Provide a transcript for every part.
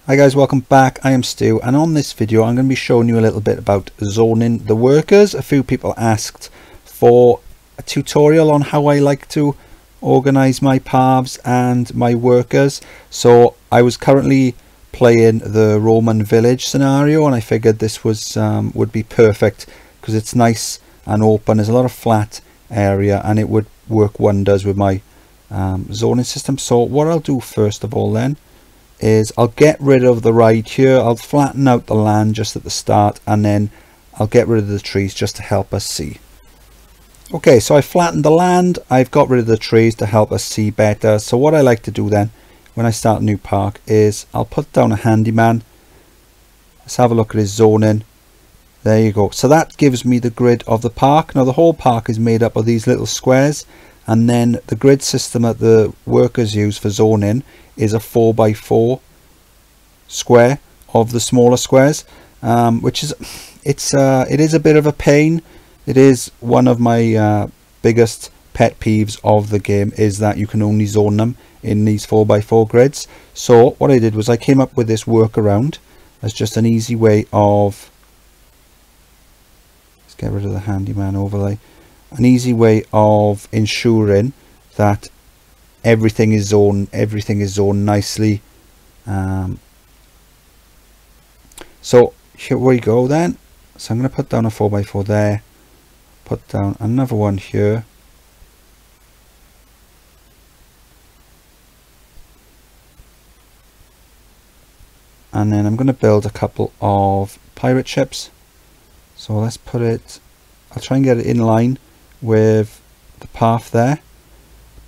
Hi guys, welcome back. I am Stu, and on this video I'm going to be showing you a little bit about zoning the workers. A few people asked for a tutorial on how I like to organize my paths and my workers. So I was currently playing the Roman village scenario, and I figured this was would be perfect because it's nice and open. There's a lot of flat area and it would work wonders with my zoning system. So what I'll do first of all then is I'll get rid of the ride here. I'll flatten out the land just at the start, and then I'll get rid of the trees just to help us see. Okay, so I flattened the land, I've got rid of the trees to help us see better. So what I like to do then when I start a new park is I'll put down a handyman. Let's have a look at his zoning. There you go. So that gives me the grid of the park. Now the whole park is made up of these little squares, and then the grid system that the workers use for zoning is a 4x4 square of the smaller squares, which is it is a bit of a pain. It is one of my biggest pet peeves of the game, is that you can only zone them in these 4x4 grids. So what I did was I came up with this workaround as just an easy way of, let's get rid of the handyman overlay, an easy way of ensuring that everything is zoned nicely. So here we go then. So I'm going to put down a 4x4 there, put down another one here, and then I'm going to build a couple of pirate ships. So let's put it, I'll try and get it in line with the path there.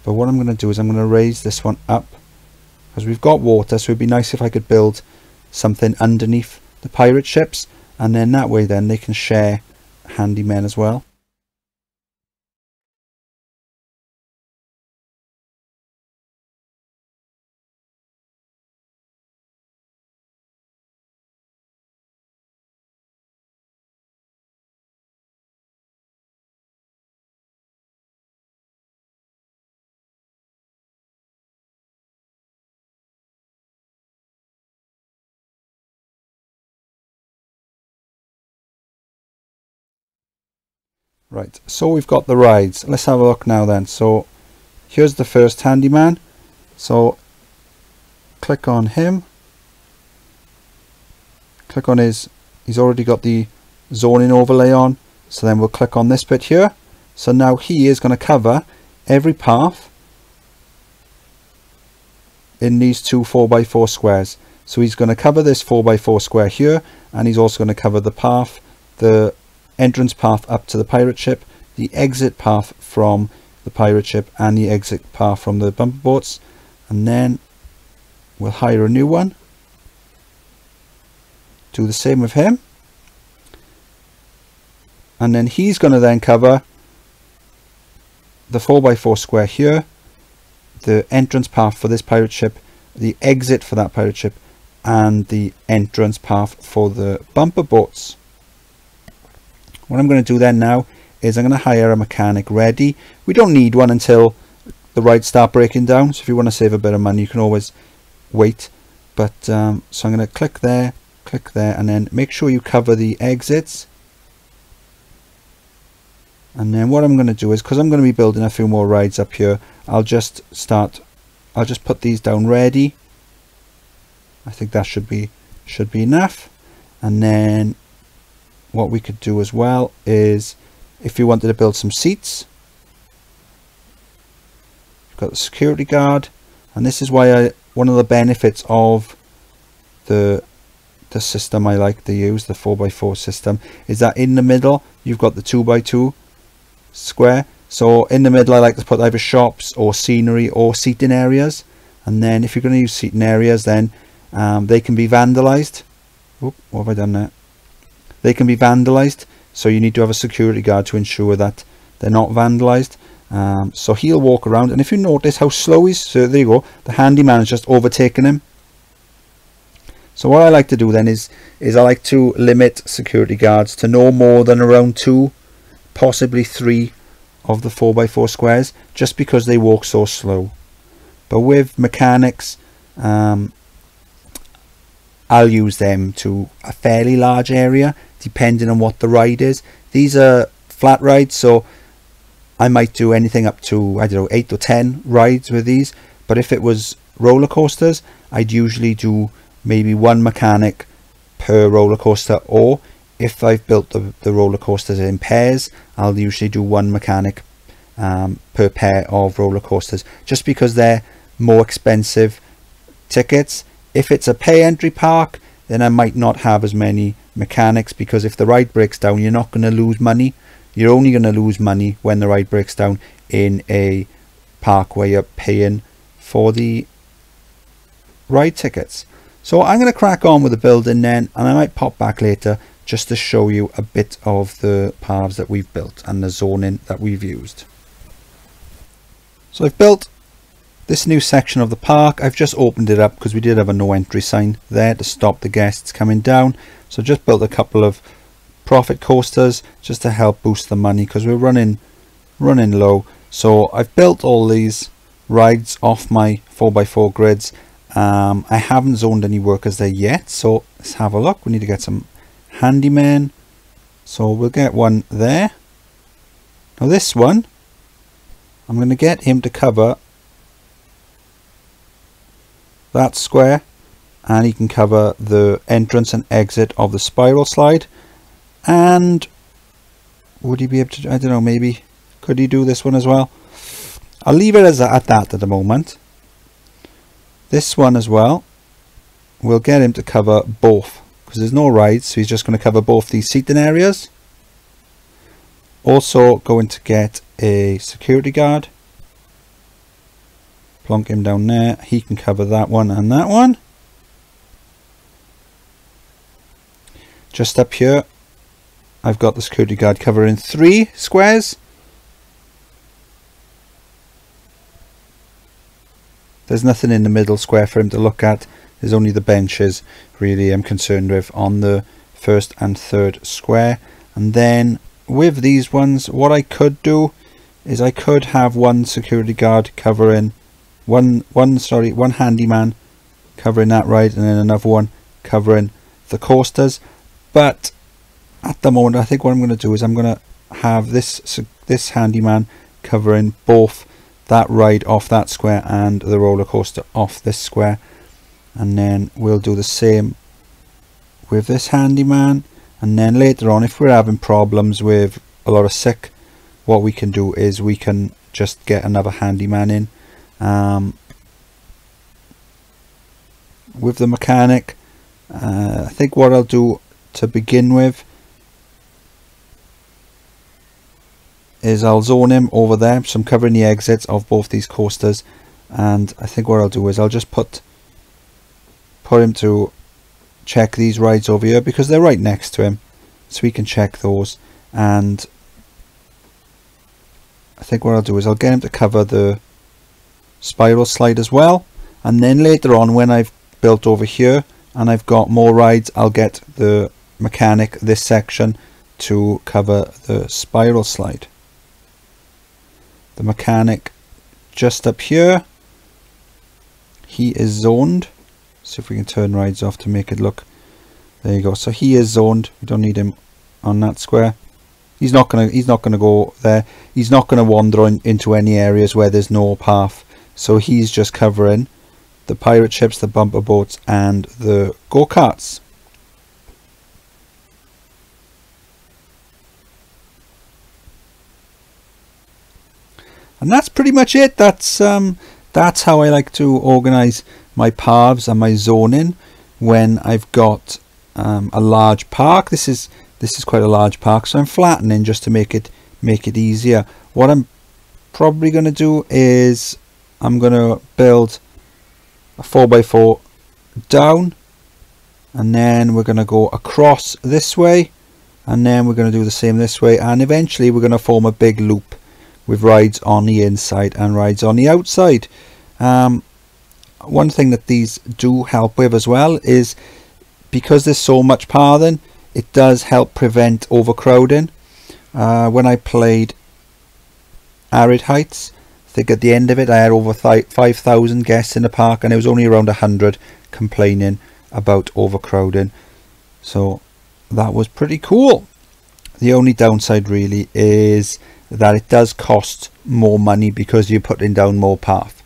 But what I'm going to do is I'm going to raise this one up because we've got water, so it'd be nice if I could build something underneath the pirate ships, and then that way then they can share handymen as well. Right, so we've got the rides. Let's have a look now then. So here's the first handyman. So click on him. Click on he's already got the zoning overlay on. So then we'll click on this bit here. So now he is going to cover every path in these two 4x4 squares. So he's going to cover this 4x4 square here, and he's also going to cover the path, the entrance path up to the pirate ship, the exit path from the pirate ship, and the exit path from the bumper boats. And then we'll hire a new one, do the same with him, and then he's going to then cover the 4x4 square here, the entrance path for this pirate ship, the exit for that pirate ship, and the entrance path for the bumper boats. What I'm going to do then now is I'm going to hire a mechanic ready. We don't need one until the rides start breaking down, so if you want to save a bit of money you can always wait. But so I'm going to click there, and then make sure you cover the exits. And then what I'm going to do is, because I'm going to be building a few more rides up here, I'll just put these down ready. I think that should be enough. And then what we could do as well is, if you wanted to build some seats, you've got the security guard, and this is why one of the benefits of the system I like to use, the 4x4 system, is that in the middle you've got the 2x2 square. So in the middle I like to put either shops or scenery or seating areas, and then if you're going to use seating areas, then they can be vandalized. Oop, what have I done there? They can be vandalized, so you need to have a security guard to ensure that they're not vandalized. So he'll walk around, and if you notice how slow he's, so there you go, the handyman is just overtaking him. So what I like to do then is I like to limit security guards to no more than around 2, possibly 3 of the 4x4 squares, just because they walk so slow. But with mechanics, I'll use them to a fairly large area depending on what the ride is. These are flat rides, so I might do anything up to, I don't know, 8 or 10 rides with these. But if it was roller coasters, I'd usually do maybe one mechanic per roller coaster, or if I've built the roller coasters in pairs, I'll usually do one mechanic per pair of roller coasters, just because they're more expensive tickets. If it's a pay entry park, then I might not have as many mechanics, because if the ride breaks down, you're not going to lose money. You're only going to lose money when the ride breaks down in a park where you're paying for the ride tickets. So I'm going to crack on with the building then, and I might pop back later just to show you a bit of the paths that we've built and the zoning that we've used. So I've built this new section of the park. I've just opened it up because we did have a no entry sign there to stop the guests coming down. So just built a couple of profit coasters just to help boost the money, because we're running low. So I've built all these rides off my 4x4 grids. I haven't zoned any workers there yet, so let's have a look. We need to get some handymen, so we'll get one there. Now this one, I'm going to get him to cover that square, and he can cover the entrance and exit of the spiral slide. And would he be able to, I don't know, maybe could he do this one as well? I'll leave it as at that at the moment. This one as well, we'll get him to cover both, because there's no rides, so he's just going to cover both these seating areas. Also going to get a security guard, plonk him down there. He can cover that one and that one. Just up here, I've got the security guard covering 3 squares. There's nothing in the middle square for him to look at. There's only the benches really I'm concerned with on the first and third square. And then with these ones, what I could do is I could have one security guard covering one handyman covering that ride, and then another one covering the coasters. But at the moment, I think what I'm going to do is I'm going to have this handyman covering both that ride off that square and the roller coaster off this square, and then we'll do the same with this handyman. And then later on, if we're having problems with a lot of sick, what we can do is we can just get another handyman in. With the mechanic, I think what I'll do to begin with is I'll zone him over there, so I'm covering the exits of both these coasters. And I think what I'll do is I'll just put him to check these rides over here, because they're right next to him, so he can check those. And I think what I'll do is I'll get him to cover the spiral slide as well, and then later on, when I've built over here and I've got more rides, I'll get the mechanic this section to cover the spiral slide. The mechanic just up here, he is zoned. See if we can turn rides off to make it look. There you go. So he is zoned. We don't need him on that square. He's not gonna go there. He's not gonna wander into any areas where there's no path. So he's just covering the pirate ships, the bumper boats, and the go-karts. And that's pretty much it. That's how I like to organize my paths and my zoning when I've got a large park. This is quite a large park, so I'm flattening just to make it easier. What I'm probably going to do is I'm going to build a 4x4 down, and then we're going to go across this way, and then we're going to do the same this way, and eventually we're going to form a big loop with rides on the inside and rides on the outside. One thing that these do help with as well is, because there's so much pathing, it does help prevent overcrowding. When I played Arid Heights, I think at the end of it I had over 5,000 guests in the park, and it was only around 100 complaining about overcrowding. So that was pretty cool. The only downside really is that it does cost more money because you're putting down more path.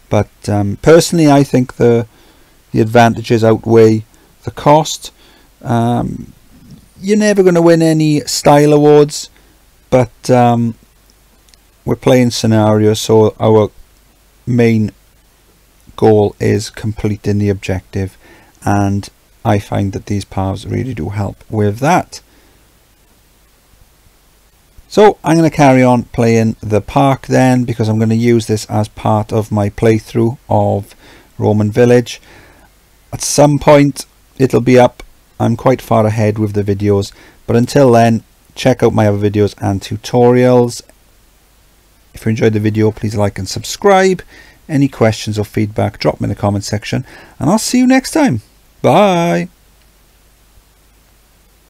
But personally, I think the advantages outweigh the cost. You're never going to win any style awards, but we're playing scenarios, so our main goal is completing the objective, and I find that these paths really do help with that. So I'm going to carry on playing the park then, because I'm going to use this as part of my playthrough of Roman Village. At some point it'll be up. I'm quite far ahead with the videos, but until then, check out my other videos and tutorials. If you enjoyed the video, please like and subscribe. Any questions or feedback, drop them in the comment section, and I'll see you next time. Bye.